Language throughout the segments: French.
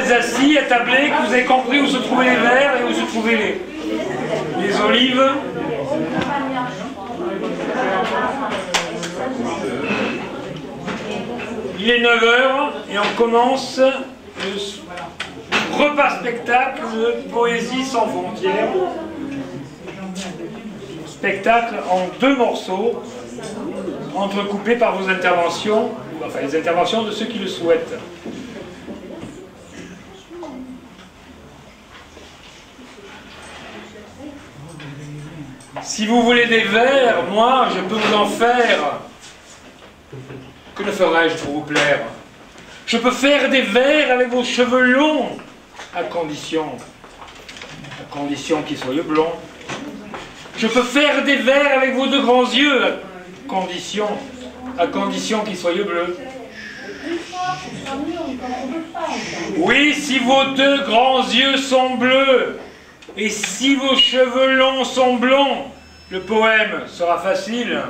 êtes assis, attablés, que vous avez compris où se trouvaient les verres et où se trouvaient les olives. Il est 9 h et on commence le repas spectacle de Poésie sans frontières. Spectacle en 2 morceaux, entrecoupés par vos interventions, enfin les interventions de ceux qui le souhaitent. Si vous voulez des vers, moi je peux vous en faire. Que ne ferais-je pour vous plaire? Je peux faire des vers avec vos cheveux longs, à condition qu'ils soient blonds. Je peux faire des vers avec vos 2 grands yeux, à condition qu'ils soient bleus. Oui, si vos 2 grands yeux sont bleus, et si vos cheveux longs sont blonds, le poème sera facile.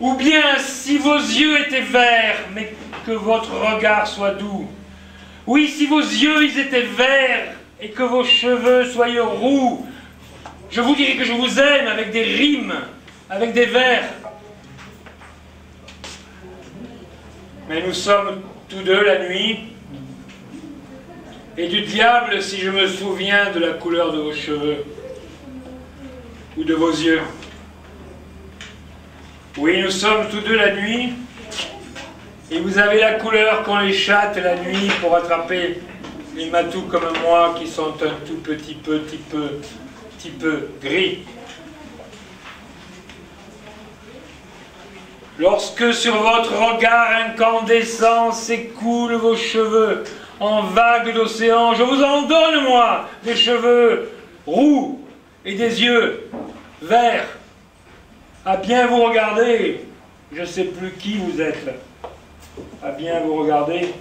Ou bien, si vos yeux étaient verts, mais que votre regard soit doux. Oui, si vos yeux ils étaient verts, et que vos cheveux soient roux, je vous dirais que je vous aime avec des rimes, avec des vers. Mais nous sommes tous deux la nuit, et du diable si je me souviens de la couleur de vos cheveux, ou de vos yeux. Oui, nous sommes tous deux la nuit, et vous avez la couleur qu'ont les chattes la nuit pour attraper les matous comme moi qui sont un tout petit peu gris. Lorsque sur votre regard incandescent s'écoulent vos cheveux en vagues d'océan, je vous en donne, moi, des cheveux roux et des yeux verts. À bien vous regarder, je ne sais plus qui vous êtes. À bien vous regarder,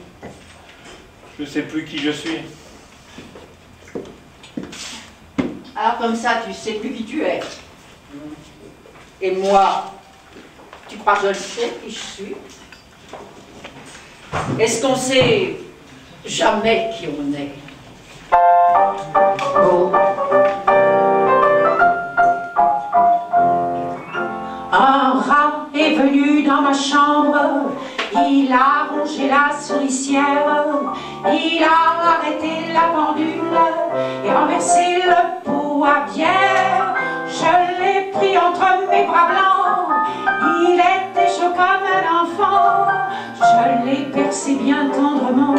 je ne sais plus qui je suis. Alors comme ça, tu sais plus qui tu es. Et moi, tu crois que je le sais qui je suis? Est-ce qu'on sait jamais qui on est? Oh. Un rat est venu dans ma chambre, il a rongé la souricière, il a arrêté la pendule et renversé le pot à bière. Je l'ai pris entre mes bras blancs, il était chaud comme un enfant. Je l'ai percé bien tendrement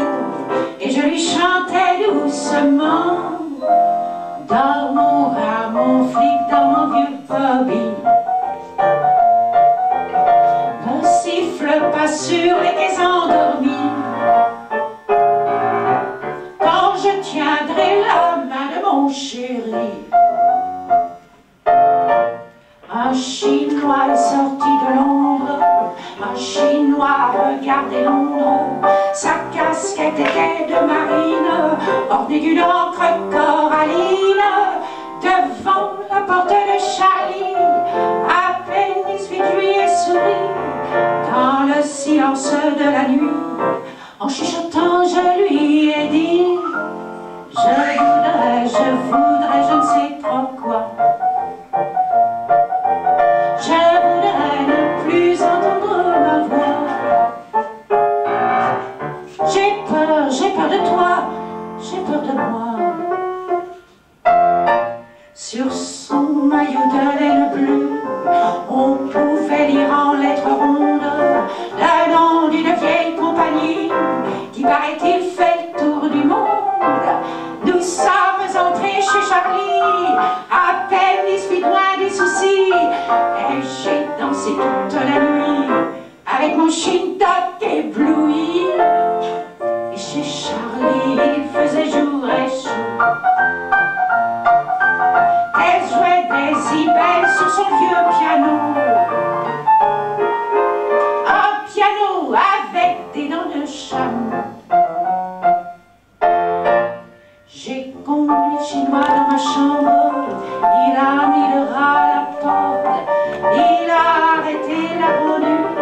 et je lui chantais doucement. Dans mon rat, mon flic, dans mon vieux Bobby, ne siffle pas sur les quais endormis. Quand je tiendrai la main de mon chéri, un Chinois est sorti de l'ombre, un Chinois regardait Londres. Sa casquette était de marine, ornée d'une encre coralline. Devant la porte de Charlie, à peine il suit lui et sourit. Dans le silence de la nuit, en chuchotant je lui ai dit: je voudrais, je ne sais trop quoi. Je voudrais ne plus entendre ma voix. J'ai peur de toi, j'ai peur de moi. Sur son maillot de laine bleue, on pouvait lire en lettres rondes le nom d'une vieille compagnie qui, paraît-il, fait le tour du monde. Nous sommes entrés chez Charlie, à peine il suit loin des soucis, et j'ai dansé toute la nuit avec mon shintok ébloui. Et chez Charlie, il faisait jour et chaud. Elle jouait des ibelles sur son vieux piano. Un piano avec des dents de chameau. J'ai conduit le Chinois dans ma chambre, il a mis le rat à la porte, il a arrêté la pendule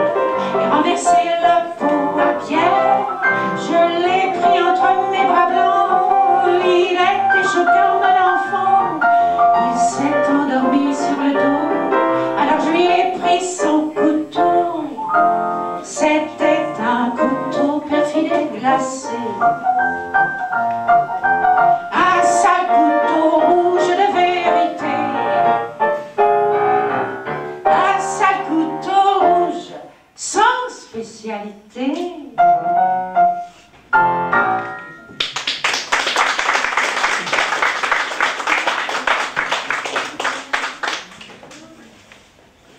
et renversé le pot à pierre. Je l'ai pris en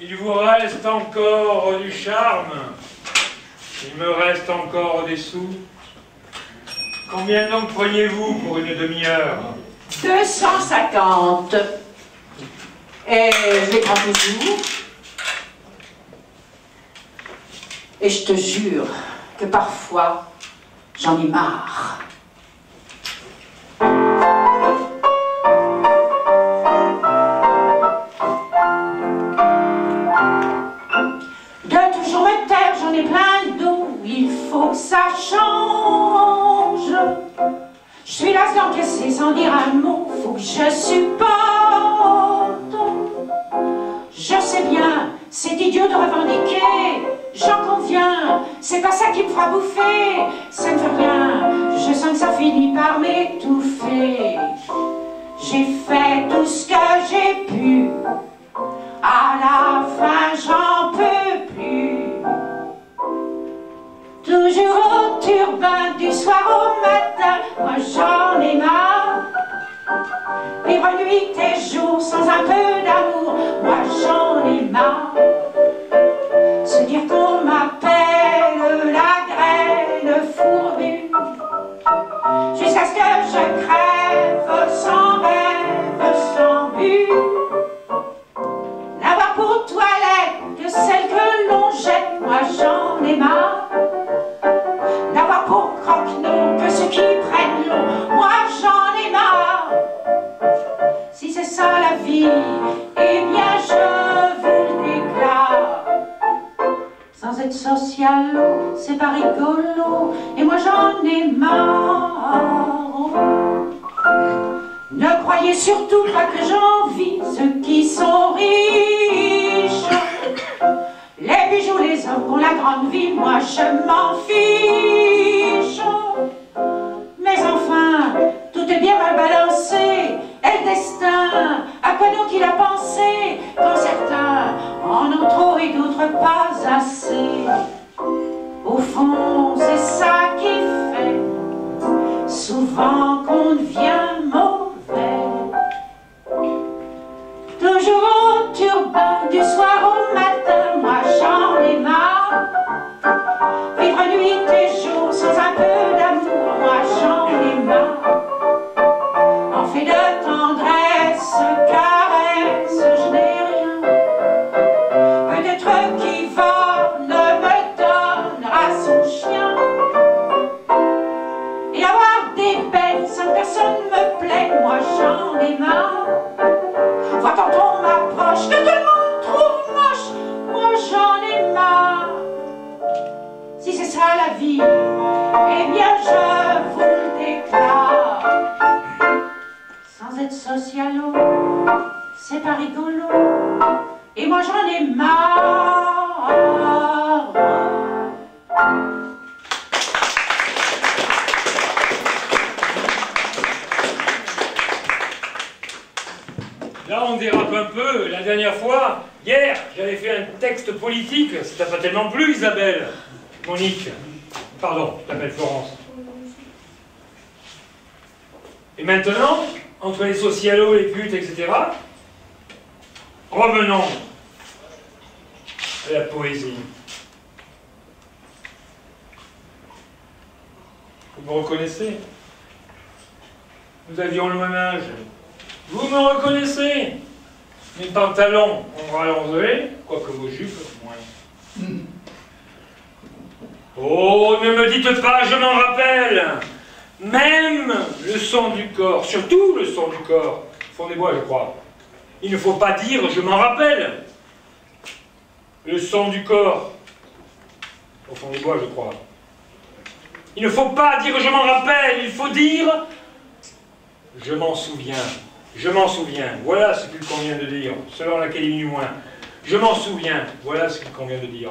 il vous reste encore du charme. Il me reste encore des sous. Combien donc preniez-vous pour une demi-heure? 250. Et je les prends toujours. Et je te jure que parfois, j'en ai marre. De toujours me taire, j'en ai plein d'eau. Il faut que ça change. Je suis lasse d'encaisser sans dire un mot. Faut que je supporte. Je sais bien, c'est idiot de revendiquer. J'en conviens, c'est pas ça qui me fera bouffer. Ça ne fait rien, je sens que ça finit par m'étouffer. J'ai fait tout ce que j'ai pu. À la fin, j'en peux plus. Toujours au turbin, du soir au matin, moi j'en ai marre. Vivre nuit et jour sans un peu d'amour, moi j'en ai marre. Se dire qu'on m'appelle la graine fourbue, jusqu'à ce que je crève sans rêve, sans but. N'avoir pour toilette que celle que l'on jette, moi j'en ai marre. N'avoir pour croque-nom que ceux qui prennent l'eau, moi j'en ai marre. Si c'est ça la vie, eh bien je vous le déclare. Sans être socialo, c'est pas rigolo, et moi j'en ai marre. Ne croyez surtout pas que j'envie ceux qui sont riches. Les bijoux, les hommes ont la grande vie, moi je m'en fiche. Mais enfin, tout est bien mal balancé, et le destin, à quoi donc il a pensé, quand certains en ont trop et d'autres pas assez. Au fond, c'est ça qui fait souvent qu'on devient mauvais. Toujours au turbin, du soir au matin, moi j'en ai marre. Vivre nuit et jour sans un peu d'amour, moi j'en ai marre. En fait de tendresse, caresse, je n'ai rien. Peut-être qu'Yvonne me donnera son chien. Et avoir des peines sans que personne me plaît, moi j'en ai marre. Vois quand on m'approche, que tout le monde trouve moche, moi j'en ai marre. Si c'est ça la vie, eh bien je vous le déclare. Sans être socialo, c'est pas rigolo, et moi j'en ai marre. Là, on dérape un peu. La dernière fois, hier, j'avais fait un texte politique. Ça t'a pas tellement plu, Isabelle. Monique. Pardon, je t'appelle Florence. Et maintenant, entre les socialos, les putes, etc., revenons à la poésie. Vous me reconnaissez? Nous avions le même âge. Vous me reconnaissez? Mes pantalons ont rallongé, quoique vos jupes, moins. Oh, ne me dites pas, je m'en rappelle. Même le son du corps, surtout le son du corps, fond des bois, je crois. Il ne faut pas dire, je m'en rappelle. Le son du corps, au fond des bois, je crois. Il ne faut pas dire, je m'en rappelle, il faut dire, je m'en souviens. Je m'en souviens, voilà ce qu'il convient de dire, selon l'Académie du moins. Je m'en souviens, voilà ce qu'il convient de dire.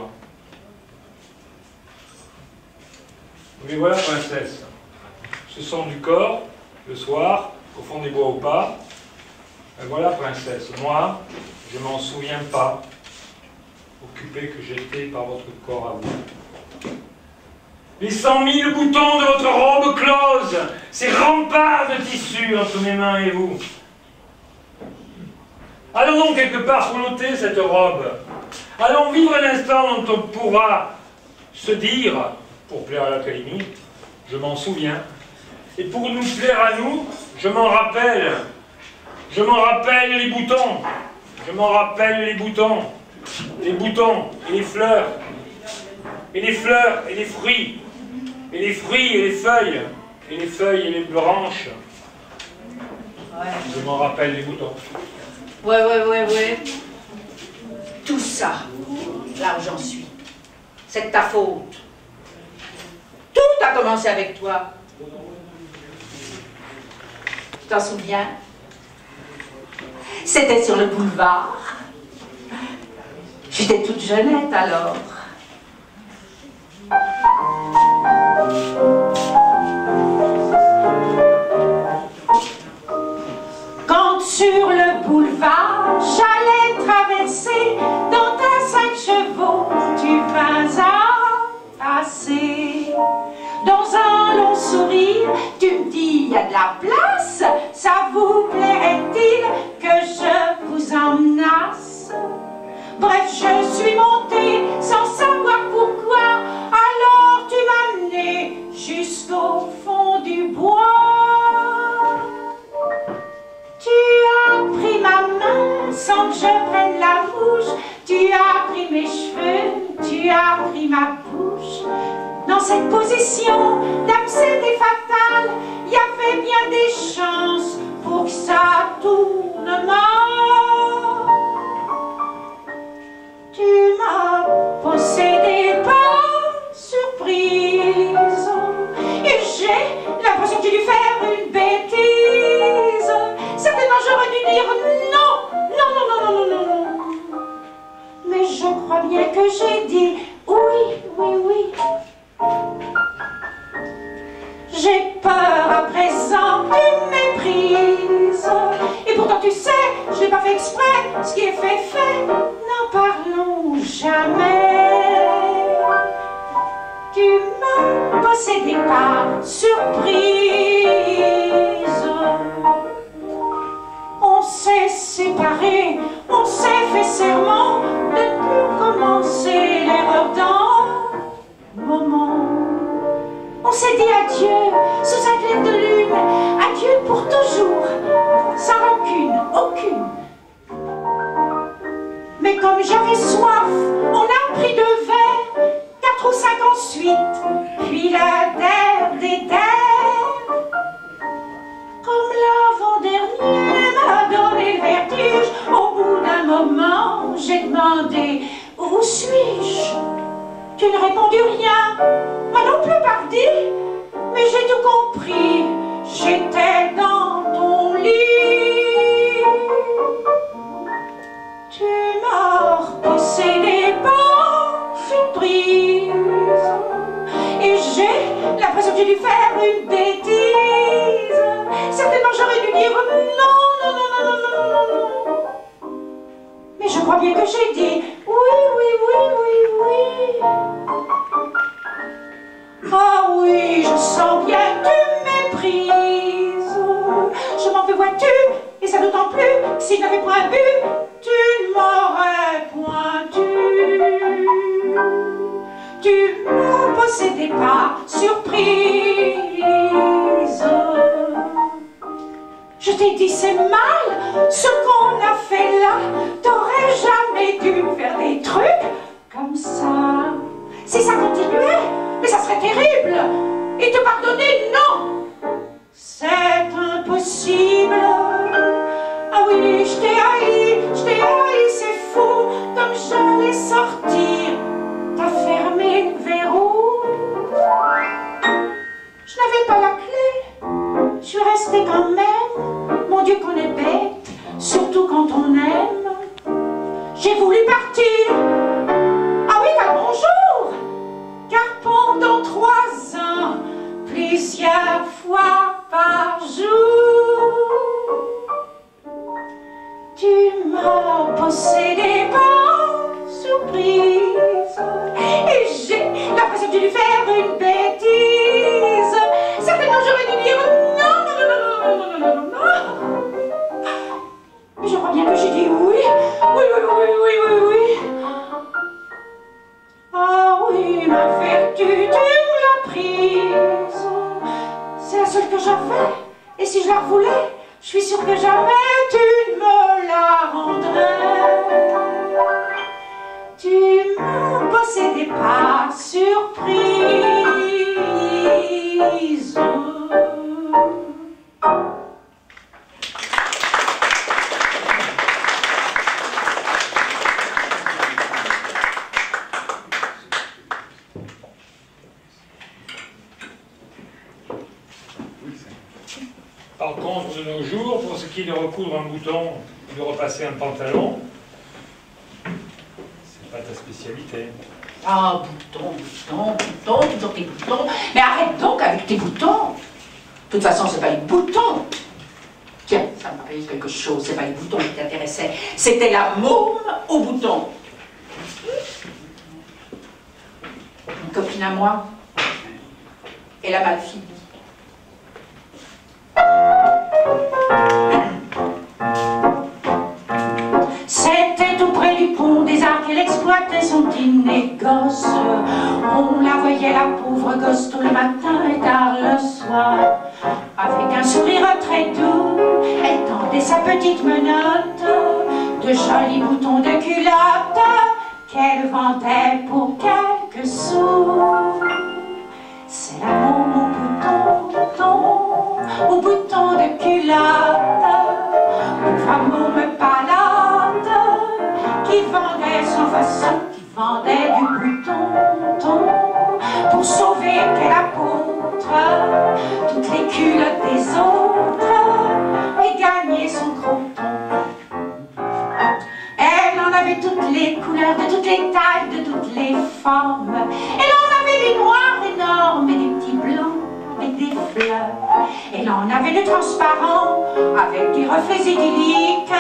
Mais voilà, princesse, ce son du corps, le soir, au fond des bois ou pas. Ben voilà, princesse, moi, je m'en souviens pas, occupé que j'étais par votre corps à vous. Les 100 000 boutons de votre robe close, ces remparts de tissu entre mes mains et vous. Allons donc quelque part flotter cette robe, Allons vivre un instant dont on pourra se dire, pour plaire à l'Académie, je m'en souviens, et pour nous plaire à nous, je m'en rappelle. Je m'en rappelle les boutons. Je m'en rappelle les boutons. Les boutons et les fleurs. Et les fleurs et les fruits. Et les fruits et les feuilles. Et les feuilles et les branches. Ouais. Je m'en rappelle les boutons. Ouais. Tout ça, là où j'en suis, c'est de ta faute. Tout a commencé avec toi. Tu t'en souviens? C'était sur le boulevard. J'étais toute jeunette alors. Quand sur le boulevard, j'allais traverser, dans ta 5 chevaux, tu vas à passer. Dans un long sourire, tu me dis, il y a de la place, ça vous plairait-il que je vous emmenasse? Bref, je suis montée sans savoir pourquoi, alors tu m'as amené jusqu'au fond du bois. Tu as pris ma main sans que je prenne la bouche, tu as pris mes cheveux, tu as pris ma bouche. Dans cette position, dame, c'était fatal, il y avait bien des chances pour que ça tourne mal. Tu m'as possédé par surprise, et j'ai l'impression que tu dû faire une bêtise. Certainement j'aurais dû dire non. Mais je crois bien que j'ai dit oui. J'ai peur à présent, tu me méprises. Et pourtant tu sais, je n'ai pas fait exprès, ce qui est fait, n'en parlons jamais. Tu m'as possédé par surprise. On s'est séparés, on s'est fait serment de ne plus commencer l'erreur d'un moment. On s'est dit adieu sous un clair de lune, adieu pour toujours, sans rancune aucune. Mais comme j'avais soif, on a pris 2 verres, 4 ou 5 ensuite, puis le dernier. Comme l'avant-dernier m'a donné le vertige, au bout d'un moment, j'ai demandé où suis-je? Tu ne répondis rien, moi non plus pardi, mais j'ai tout compris, j'étais dans ton lit. Tu m'as possédé par surprise, et j'ai l'impression que j'ai dû faire une bêtise. Certainement j'aurais dû dire non. Mais je crois bien que j'ai dit oui. Ah oui, je sens bien que tu méprises. Je m'en veux, vois-tu, et ça d'autant plus que si je n'avais point bu, tu ne m'aurais point tu. Tu m'as possédé par surprise. Je t'ai dit c'est mal ce qu'on a fait là. T'aurais jamais dû faire des trucs comme ça. Si ça continuait, mais ça serait terrible. Et te pardonner, non. C'est impossible. Ah oui, je t'ai haï, c'est fou. Comme j'allais sortir, t'as fermé le verrou. Je n'avais pas la clé, je suis restée quand même. Mon Dieu qu'on est bête, surtout quand on aime. J'ai voulu partir. Ah oui, car bonjour. Car pendant 3 ans, plusieurs fois par jour, tu m'as possédé par surprise. Et j'ai l'impression que j'ai dû faire une bêtise. Certainement j'aurais dû dire non. Mais je crois bien que j'ai dit oui. qui est de recoudre un bouton ou de repasser un pantalon. C'est pas ta spécialité. Ah, boutons, boutons, boutons, toujours tes boutons. Mais arrête donc avec tes boutons. De toute façon, c'est pas les boutons. Tiens, ça me rappelle quelque chose. C'est pas les boutons qui t'intéressaient. C'était la môme aux boutons. Une copine à moi, elle a mal fini. C'était tout près du pont des Arts qu'elle exploitait son petit négoce. On la voyait, la pauvre gosse, tout le matin et tard le soir. Avec un sourire très doux, elle tendait sa petite menotte de jolis boutons de culotte qu'elle vendait pour quelques sous. C'est la môme aux boutons de culotte, pauvre môme palade, qui vendait sans façon, qui vendait du bouton, pour sauver quel apôtre toutes les culottes des autres et gagner son croton. Elle en avait toutes les couleurs, de toutes les tailles, de toutes les formes. Elle en avait des noirs énormes et des petits blancs avec des fleurs. Elle en avait de transparents avec des reflets idylliques.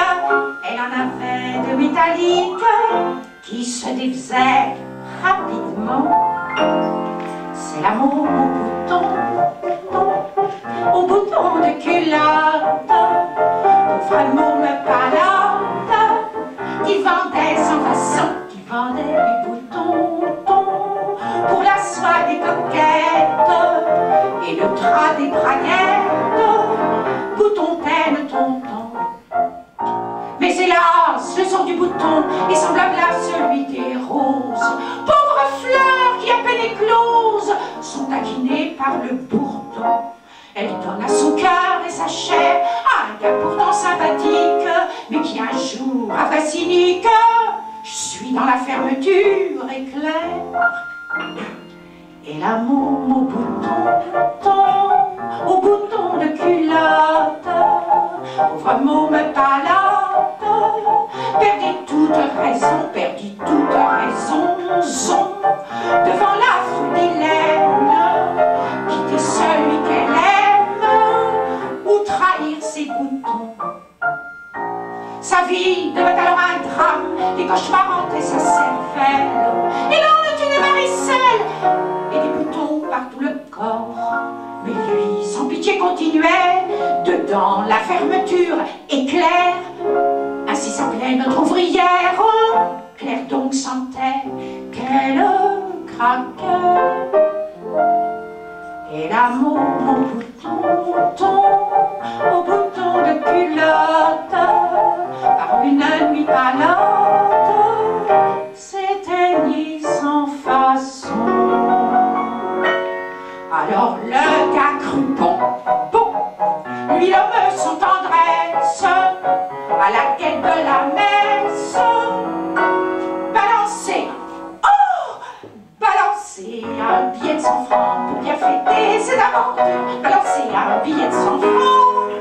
Elle en avait de métalliques qui se défaisaient rapidement. C'est la môme aux boutons de culotte, pauvre môme palade, qui vendait sans façon, qui vendait des boutons pour la soie des coquettes et le drap des braguettes, bouton tel tonton. Mais hélas, le son du bouton est semblable à celui des roses, pauvres fleurs qui à peine écloses sont taquinées par le bourdon. Elle donne à son cœur et sa chair à un gars pourtant sympathique, mais qui un jour a fait cynique. Je suis dans la fermeture éclair. Et la môme aux boutons de culotte, pauvre môme palade, perdit toute raison, devant l'affreux dilemme, quitter celui qu'elle aime ou trahir ses boutons. Sa vie devint alors un drame, des cauchemars hantaient sa cervelle, et l'on est une varicelle, et des boutons par tout le corps. Mais lui, sans pitié continuait, dedans la fermeture éclair. Ainsi s'appelait notre ouvrière, Claire donc sentait qu'elle craquait. Et la môme aux boutons de culotte, par une nuit palade, s'éteignit sans façon. Alors le gars crut bon, lui l'homme sans tendresse, à la quête de la messe, balancer un billet de 100 francs pour bien fêter cette aventure. Balancer un billet de 100 francs,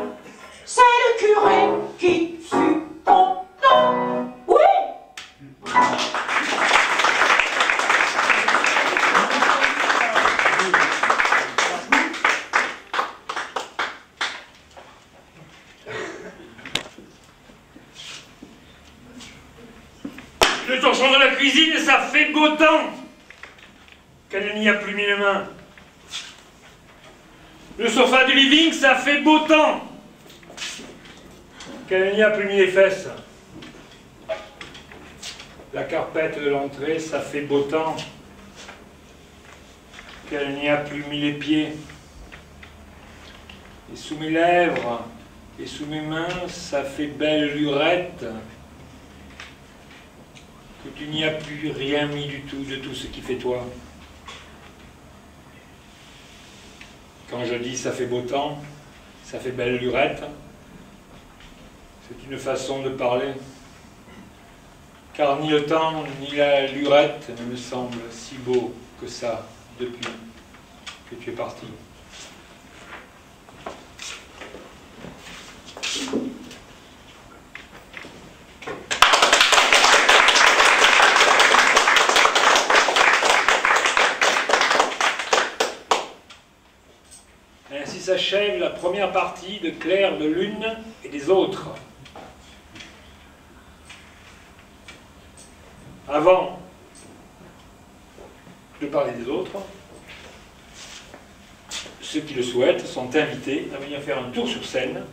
c'est le curé qui fut content. Oui! Le torchon de la cuisine, ça fait beau temps qu'elle n'y a plus mis les mains. Le sofa du living, ça fait beau temps qu'elle n'y a plus mis les fesses. La carpette de l'entrée, ça fait beau temps qu'elle n'y a plus mis les pieds. Et sous mes lèvres et sous mes mains, ça fait belle lurette que tu n'y as plus rien mis du tout de tout ce qui fait toi. Quand je dis ça fait beau temps, ça fait belle lurette, c'est une façon de parler. Car ni le temps ni la lurette ne me semblent si beaux que ça depuis que tu es parti. s'achève la première partie de Clair de l'une et des autres. Avant de parler des autres, ceux qui le souhaitent sont invités à venir faire un tour sur scène.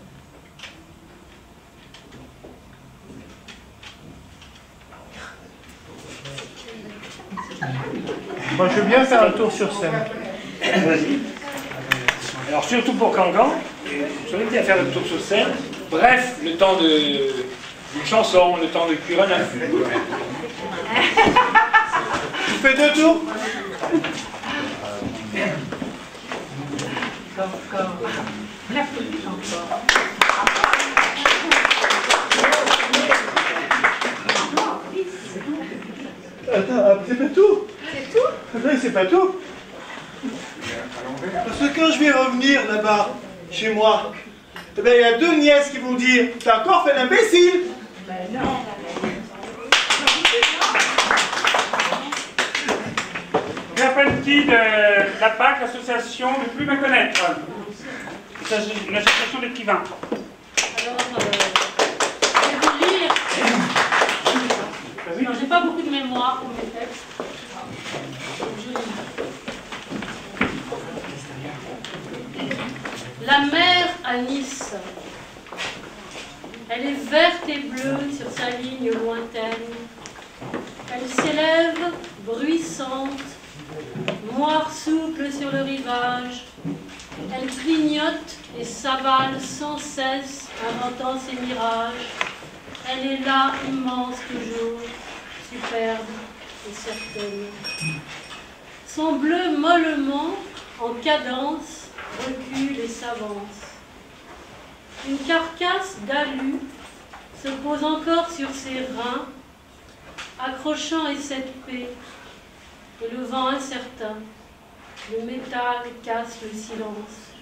Moi, je veux bien faire un tour sur scène. Vas-y. Alors, surtout pour Cancan, je vais bien faire le tour sur scène. Bref, le temps d'une chanson, le temps de cuire un affût. Tu fais 2 tours? Attends, c'est pas tout? C'est tout? Non, c'est pas tout. Parce que quand je vais revenir là-bas, chez moi, eh ben, il y a 2 nièces qui vont dire « T'as encore fait l'imbécile !» Qu'appelle-t-il la PAC, l'association de plus me connaître? Il s'agit d'une association d'écrivains. Alors, je vais vous lire. Alors, j'ai pas beaucoup de mémoire pour mes textes. La mer à Nice. Elle est verte et bleue sur sa ligne lointaine. Elle s'élève, bruissante, moire souple sur le rivage. Elle clignote et s'avale sans cesse, inventant ses mirages. Elle est là, immense toujours, superbe et certaine. Son bleu mollement, en cadence, recule et s'avance. Une carcasse d'alu se pose encore sur ses reins, accrochant et cette paix, et le vent incertain. Le métal casse le silence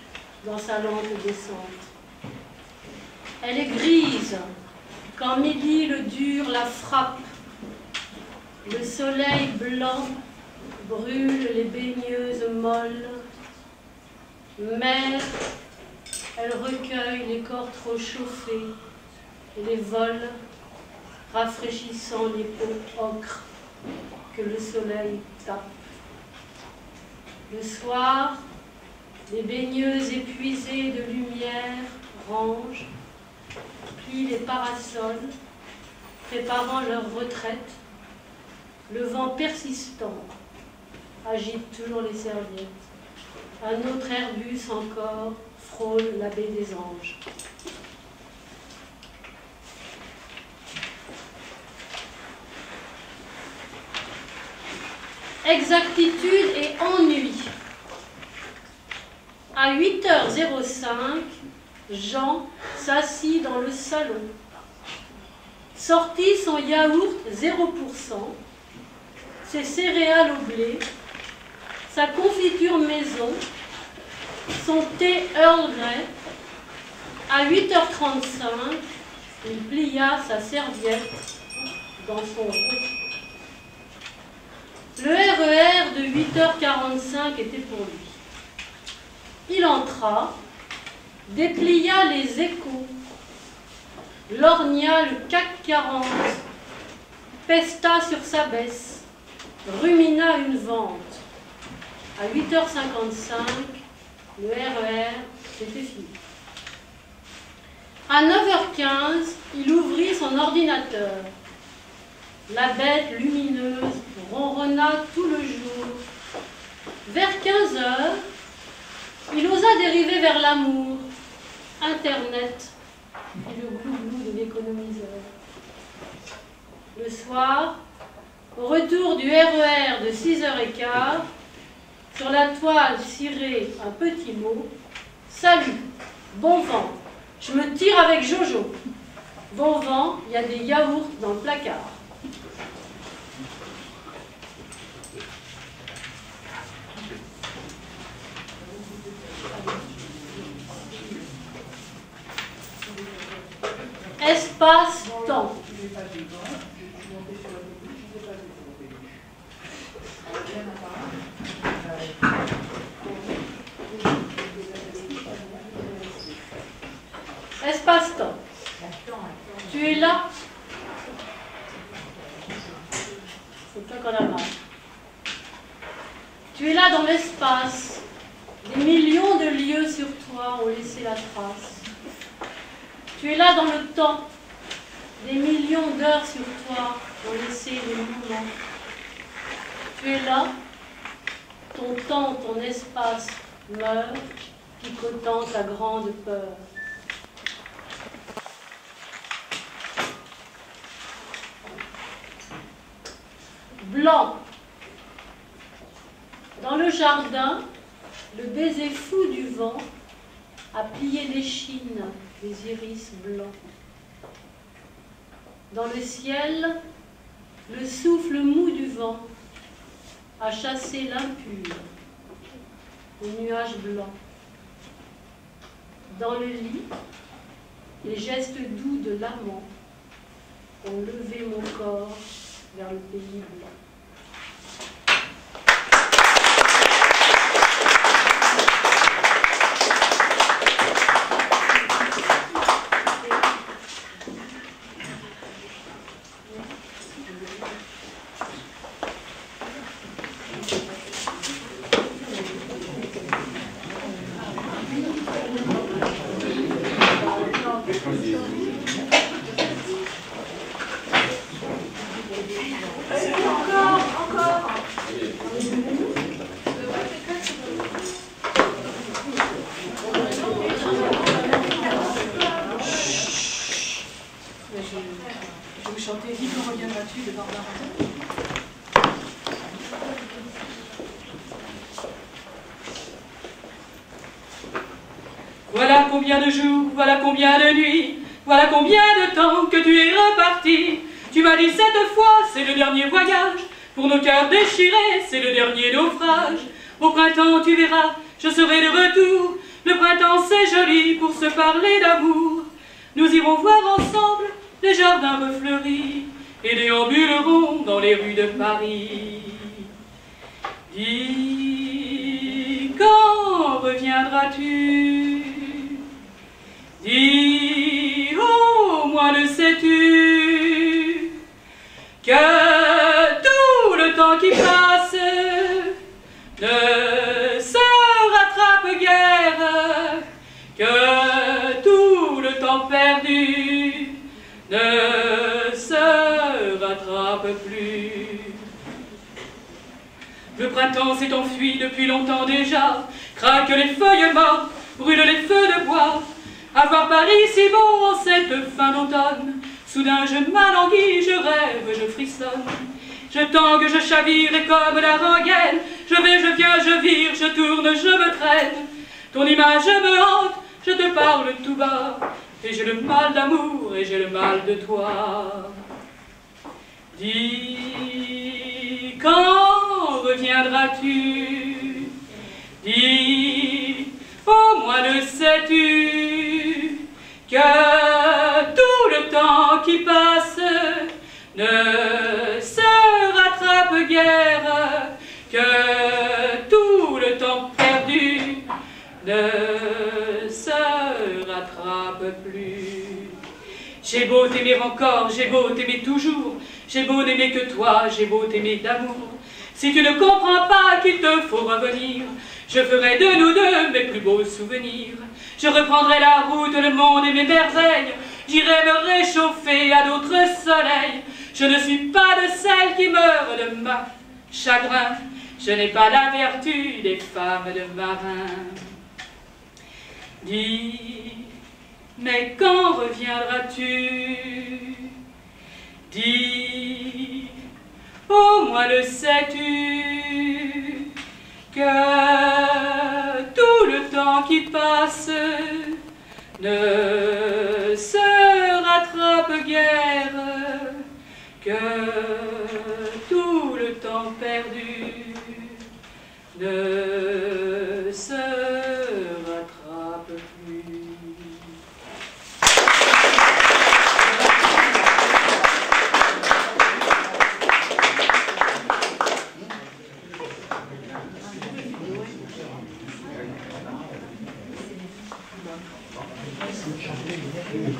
dans sa lente descente. Elle est grise, quand midi le dur la frappe. Le soleil blanc brûle les baigneuses molles. Mer, elle recueille les corps trop chauffés et les vole, rafraîchissant les peaux ocre que le soleil tape. Le soir, les baigneuses épuisées de lumière rangent, plient les parasols, préparant leur retraite. Le vent persistant agite toujours les serviettes. Un autre Airbus encore frôle la baie des Anges. Exactitude et ennui. À 8h05, Jean s'assit dans le salon. Sortit son yaourt 0%, ses céréales au blé, sa confiture maison, son thé Earl Grey. À 8h35, il plia sa serviette dans son roux. Le RER de 8h45 était pour lui. Il entra, déplia les Échos, lorgna le CAC 40, pesta sur sa baisse, rumina une vente. À 8h55, le RER était fini. À 9h15, il ouvrit son ordinateur. La bête lumineuse ronronna tout le jour. Vers 15h, il osa dériver vers l'amour, Internet et le glouglou de l'économiseur. Le soir, au retour du RER de 6h15, sur la toile cirée un petit mot. Salut, bon vent, je me tire avec Jojo. Bon vent, il y a des yaourts dans le placard. Espace-temps. l'espace-temps. Tu es là. C'est toi qu'on a marre. Tu es là dans l'espace. Des millions de lieux sur toi ont laissé la trace. Tu es là dans le temps. Des millions d'heures sur toi ont laissé des mouvements. Tu es là. Ton temps, ton espace meurt, picotant ta grande peur. Blanc. Dans le jardin, le baiser fou du vent a plié l'échine des iris blancs. Dans le ciel, le souffle mou du vent a chassé l'impur, les nuages blancs. Dans le lit, les gestes doux de l'amant ont levé mon corps vers le pays blanc. Voilà combien de jours, voilà combien de nuits, voilà combien de temps que tu es reparti. Tu m'as dit cette fois, c'est le dernier voyage. Pour nos cœurs déchirés, c'est le dernier naufrage. Au printemps, tu verras, je serai de retour. Le printemps, c'est joli pour se parler d'amour. Nous irons voir ensemble les jardins refleuris et déambulerons dans les rues de Paris. Dis, quand reviendras-tu? Dis, au moins le sais-tu que tout le temps qui passe ne se rattrape guère, que tout le temps perdu ne se rattrape plus. Le printemps s'est enfui depuis longtemps déjà, craquent les feuilles mortes, brûlent les feux de bois. À voir Paris si beau en cette fin d'automne, soudain je m'alanguis, je rêve, je frissonne. Je tangue, je chavire et comme la rengaine, je vais, je viens, je vire, je tourne, je me traîne. Ton image me hante, je te parle tout bas, et j'ai le mal d'amour et j'ai le mal de toi. Dis, quand reviendras-tu? Dis, au moins le sais-tu que tout le temps qui passe ne se rattrape guère, que tout le temps perdu ne se rattrape plus. J'ai beau t'aimer encore, j'ai beau t'aimer toujours, j'ai beau n'aimer que toi, j'ai beau t'aimer d'amour. Si tu ne comprends pas qu'il te faut revenir, je ferai de nous deux mes plus beaux souvenirs. Je reprendrai la route, le monde et mes merveilles. J'irai me réchauffer à d'autres soleils. Je ne suis pas de celle qui meurt de ma chagrin. Je n'ai pas la vertu des femmes de marins. Dis, mais quand reviendras-tu? Dis, au moins le sais-tu que tout le temps qui passe ne se rattrape guère, que tout le temps perdu ne se rattrape plus. Merci.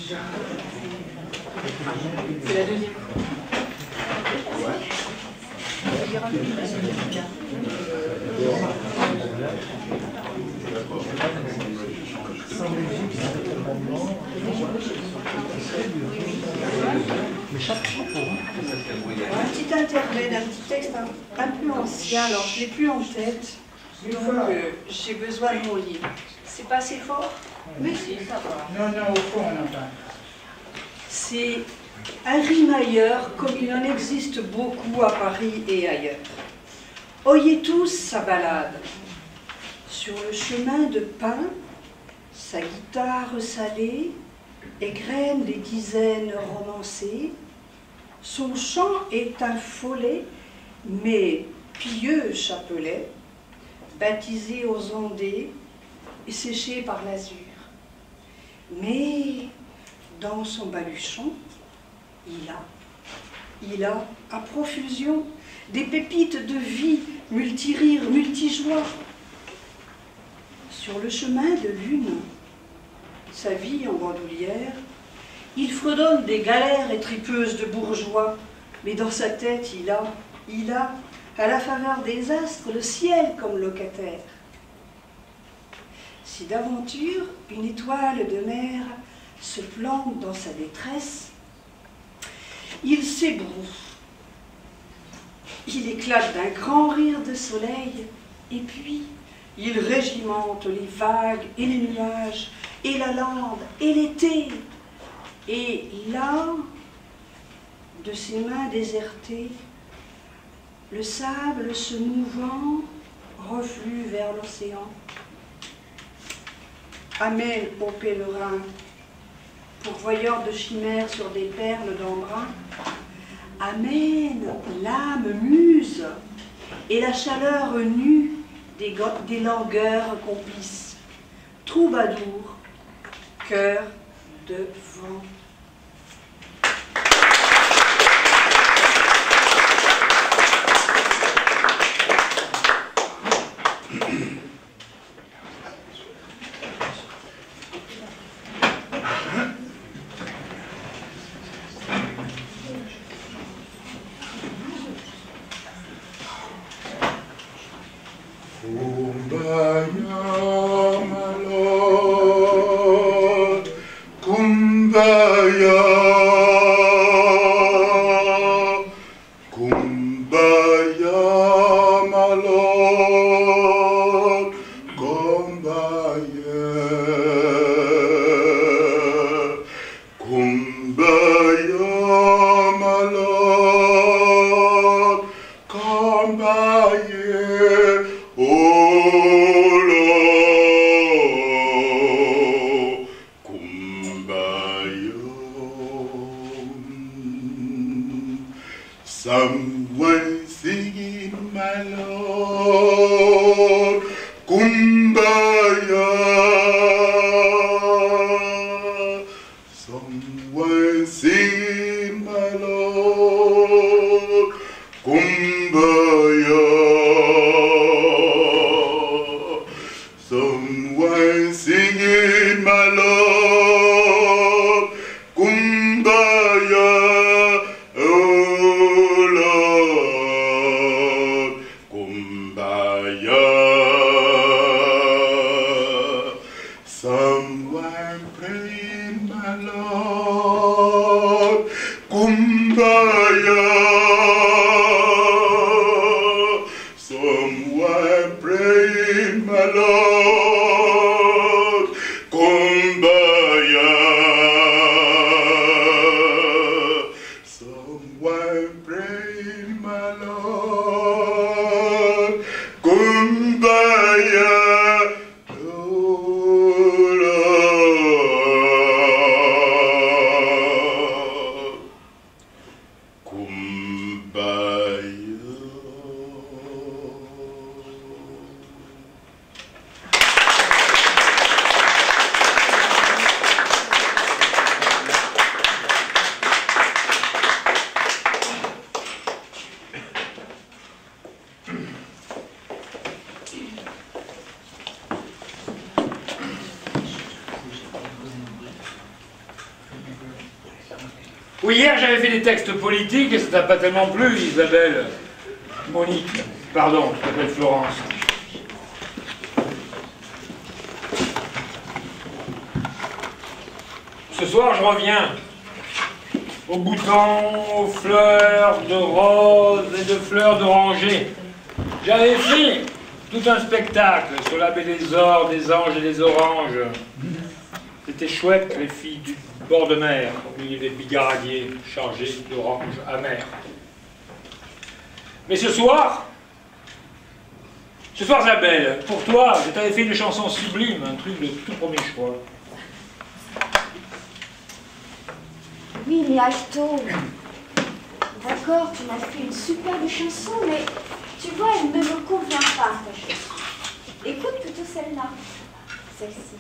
C'est la deuxième. Un petit intermède, un petit texte un peu ancien, alors je ne l'ai plus en tête, donc j'ai besoin de mon livre. C'est pas assez fort? Mais si, ça va. Non, au fond, on entend. C'est un rimailleur comme il en existe beaucoup à Paris et ailleurs. Oyez tous sa ballade. Sur le chemin de pain, sa guitare salée égrène des dizaines romancées. Son chant est un follet, mais pieux chapelet, baptisé aux ondées et séché par l'azur. Mais dans son baluchon, il a à profusion des pépites de vie, multi-rires, multi-joie. Sur le chemin de lune, sa vie en bandoulière, il fredonne des galères et tripeuses de bourgeois, mais dans sa tête, il a, à la faveur des astres, le ciel comme locataire. Si d'aventure une étoile de mer se plante dans sa détresse, il s'ébroue. Il éclate d'un grand rire de soleil, et puis il régimente les vagues et les nuages, et la lande, et l'été. Et là, de ses mains désertées, le sable se mouvant reflue vers l'océan. Amène aux pèlerins, pourvoyeurs de chimères sur des perles d'embrun, amène l'âme muse et la chaleur nue des langueurs complices. Troubadour, cœur de vent. Someone singing, my Lord, Kumbaya. Someone singing, my Lord, Kumbaya. Someone singing, my Lord, Kumbaya. Someone praying, my Lord, Kumbaya. Someone praying, my Lord, Kumbaya. Someone praying, my Lord, Kumbaya. Oui, hier j'avais fait des textes politiques et ça t'a pas tellement plu, Isabelle. Monique, pardon, je t'appelle Florence. Ce soir, je reviens aux boutons, aux fleurs de roses et de fleurs d'oranger. J'avais fait tout un spectacle sur la baie des ors, des anges et des oranges. C'était chouette, les filles du bord de mer, au milieu des bigaradiers chargés d'oranges amères. Mais ce soir, Isabelle, pour toi, je t'avais fait une chanson sublime, un truc de tout premier choix. Oui, mais Alto, d'accord, tu m'as fait une superbe chanson, mais tu vois, elle ne me convient pas, ta chanson. Écoute plutôt celle-là, celle-ci.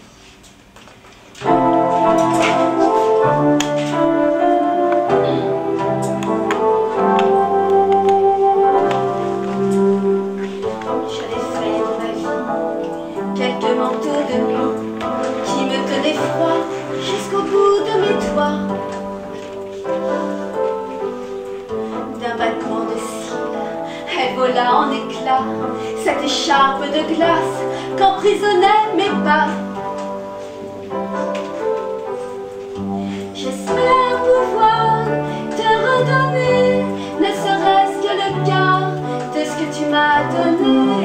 J'avais fait de ma vie quelques manteaux de nuit qui me tenaient froid jusqu'au bout de mes doigts. D'un battement de cils, elle vola en éclats, cette écharpe de glace qu'emprisonnait mes pas. J'espère pouvoir te redonner, ne serait-ce que le quart de ce que tu m'as donné.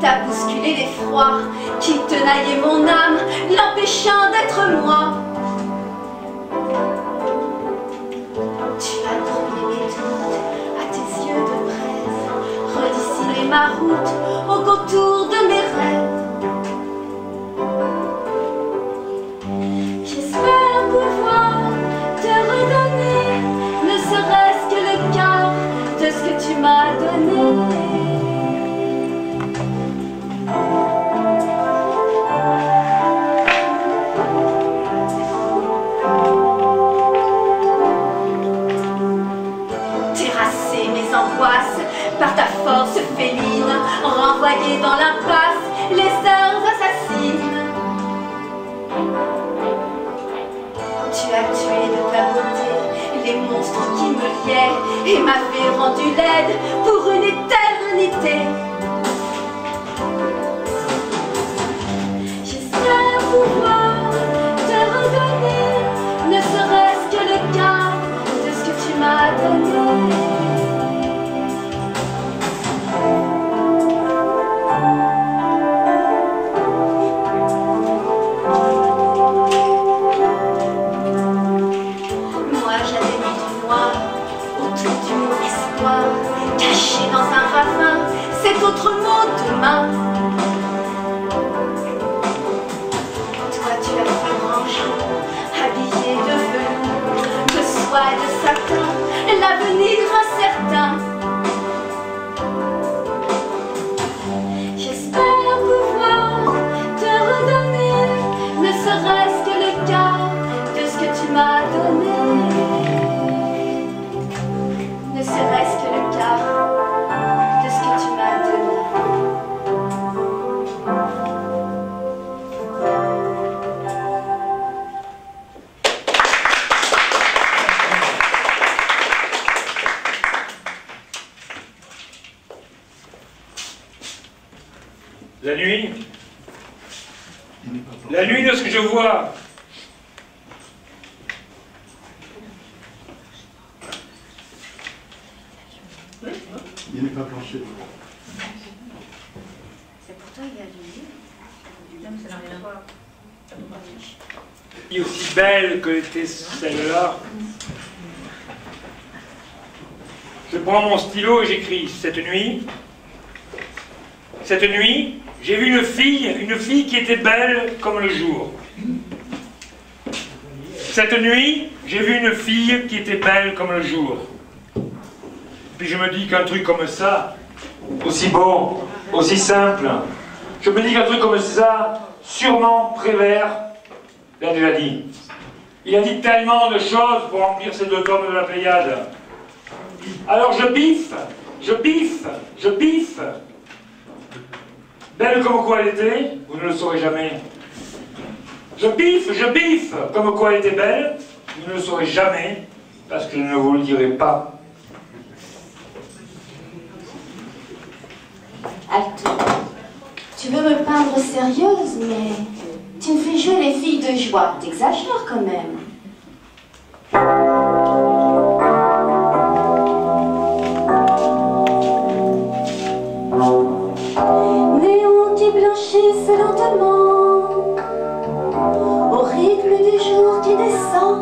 T'as bousculé l'effroi qui tenaillait mon âme, l'empêchant d'être moi. Tu as brouillé mes doutes à tes yeux de braise, redessiné ma route au contour de mes rêves. J'espère pouvoir te redonner, ne serait-ce que le quart de ce que tu m'as donné. Par ta force féline, renvoyée dans l'impasse, les heures assassines. Tu as tué de ta beauté les monstres qui me liaient et m'avaient rendu laide pour une éternité. J'espère pouvoir te redonner, ne serait-ce que le quart de ce que tu m'as donné. Caché dans un ravin, cet autre mot demain. Toi tu as fait ranger, habillé de velours, de soie et de satin, l'avenir incertain. J'espère pouvoir te redonner, ne serait-ce que le quart de ce que tu m'as donné. Ne serait-ce que le quart de ce que tu m'as donné. La nuit de ce que je vois. Il n'est pas planché. C'est pour toi, il y a du mieux. Et aussi belle que était celle-là. Je prends mon stylo et j'écris cette nuit, j'ai vu une fille qui était belle comme le jour. Cette nuit, j'ai vu une fille qui était belle comme le jour. Puis je me dis qu'un truc comme ça, aussi beau, aussi simple, je me dis qu'un truc comme ça, sûrement Prévert l'a déjà dit. Il a dit tellement de choses pour remplir ces 2 tomes de la Pléiade. Alors je biffe, je biffe, je biffe. Belle comme quoi elle était, vous ne le saurez jamais. Je biffe, comme quoi elle était belle, vous ne le saurez jamais, parce que je ne vous le dirai pas. Alto, tu veux me peindre sérieuse, mais tu me fais jouer les filles de joie. T'exagères quand même. Néon qui blanchissent lentement au rythme du jour qui descend.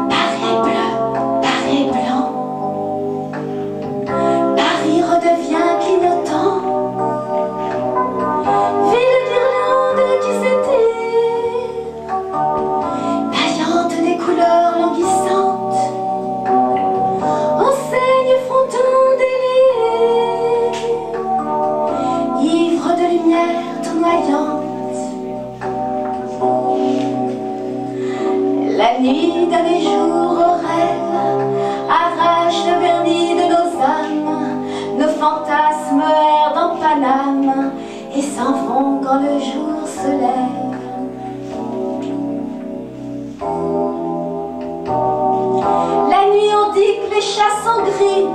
Paris bleu, Paris blanc, Paris redevient clignotant. Ville d'Irlande qui s'étire, paillante des couleurs languissantes, enseigne fronton délire, ivre de lumière tournoyante. La nuit donne des jours au rêve, arrache le vernis de nos âmes. Nos fantasmes errent dans Paname et s'en vont quand le jour se lève. La nuit on dit que les chats sont gris,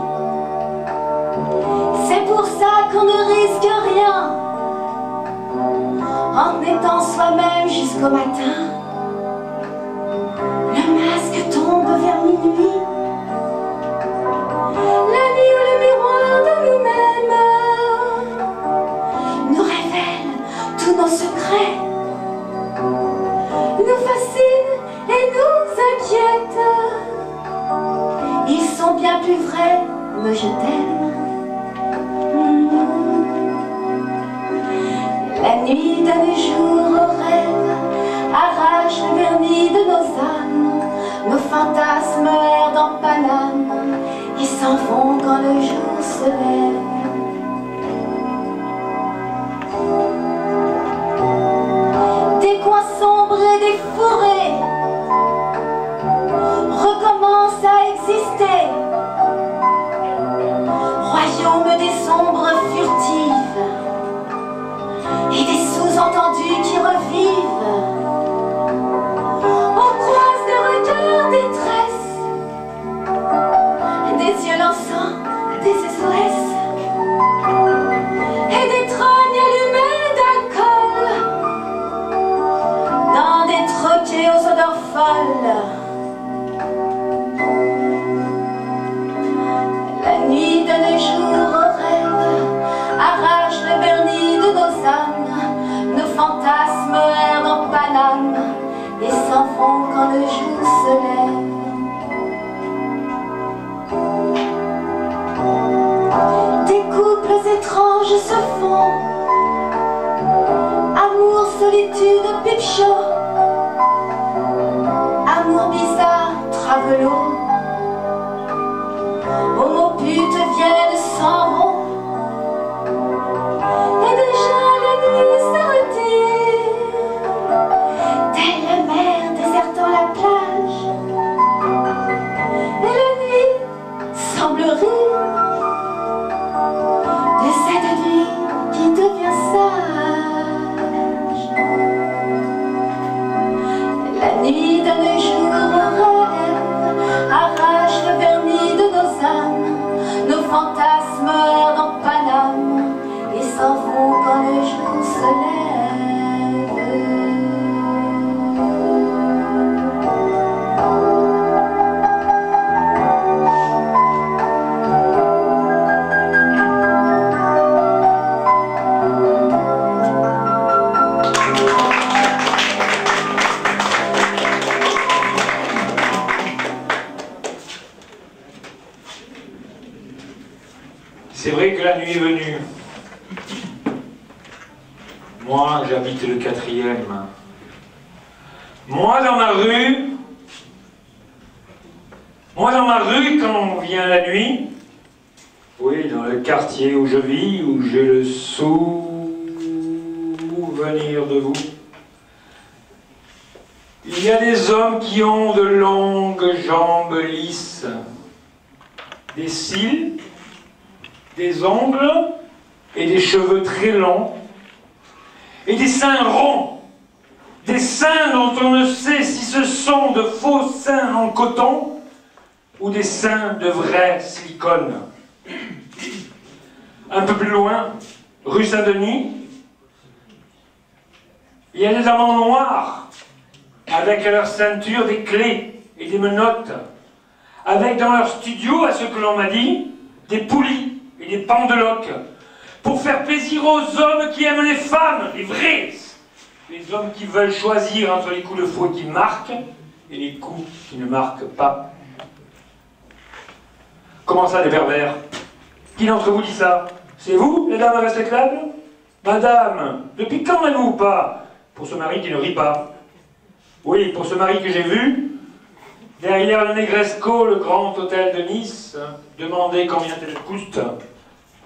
c'est pour ça qu'on ne risque rien, en étant soi-même jusqu'au matin. Le masque tombe vers minuit, la nuit où le miroir de nous-mêmes nous révèle tous nos secrets, nous fascine et nous inquiète. Ils sont bien plus vrais, me je t'aime. La nuit donne jour au rêve, arrache le vernis de nos âmes. Nos fantasmes errent dans Paname, ils s'en vont quand le jour se lève. Des coins sombres et des fourrés recommencent à exister, royaume des sombres furtives et des sous-entendus qui revivent. On croise des regards détresse, des yeux lançants des SOS et des trognes allumées d'alcool dans des troquets aux odeurs folles. La nuit donne jour au rêve, arrache le vernis de nos âmes. Nos fantasmes errent dans Paname et s'en vont quand le jour se lève. Des couples étranges se font, amour, solitude, pipe chaud, amour bizarre, travelo, homo pute viennent s'en vont. Et déjà la nuit se retire, telle la mer désertant la plage. Et la nuit semble rire de cette nuit qui devient sage. La nuit donne jour au rêve, arrache le vernis de nos âmes. Nos fantasmes errent dans Paname et s'en vont quand le jour se lève. C'est vrai que la nuit est venue. Moi, j'habite le 4e. Moi, dans ma rue, quand vient la nuit, oui, dans le quartier où je vis, où j'ai le souvenir de vous, Il y a des hommes qui ont de longues jambes lisses, des cils, des ongles et des cheveux très longs, et des seins ronds, des seins dont on ne sait si ce sont de faux seins en coton ou des seins de vrai silicone. Un peu plus loin, rue Saint-Denis, il y a des amants noirs, avec à leur ceinture des clés et des menottes, avec dans leur studio, à ce que l'on m'a dit, des poulies et des pendeloques, pour faire plaisir aux hommes qui aiment les femmes, les vrais, les hommes qui veulent choisir entre les coups de fouet qui marquent et les coups qui ne marquent pas. Comment ça, des pervers? Qui d'entre vous dit ça? C'est vous, les dames respectables? Madame, depuis quand n'avez-vous pas? Pour ce mari qui ne rit pas. Oui, pour ce mari que j'ai vu, derrière le Negresco, le grand hôtel de Nice, demander combien elle coûte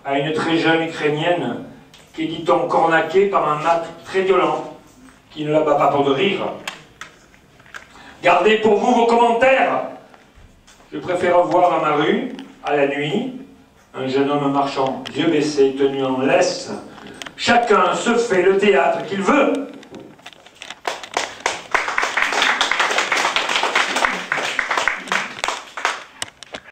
à une très jeune Ukrainienne qui est, dit-on, cornaquée par un mat très violent, qui ne la bat pas pour de rire. Gardez pour vous vos commentaires. Je préfère voir à ma rue, à la nuit, un jeune homme marchant, yeux baissés, tenu en laisse. Chacun se fait le théâtre qu'il veut.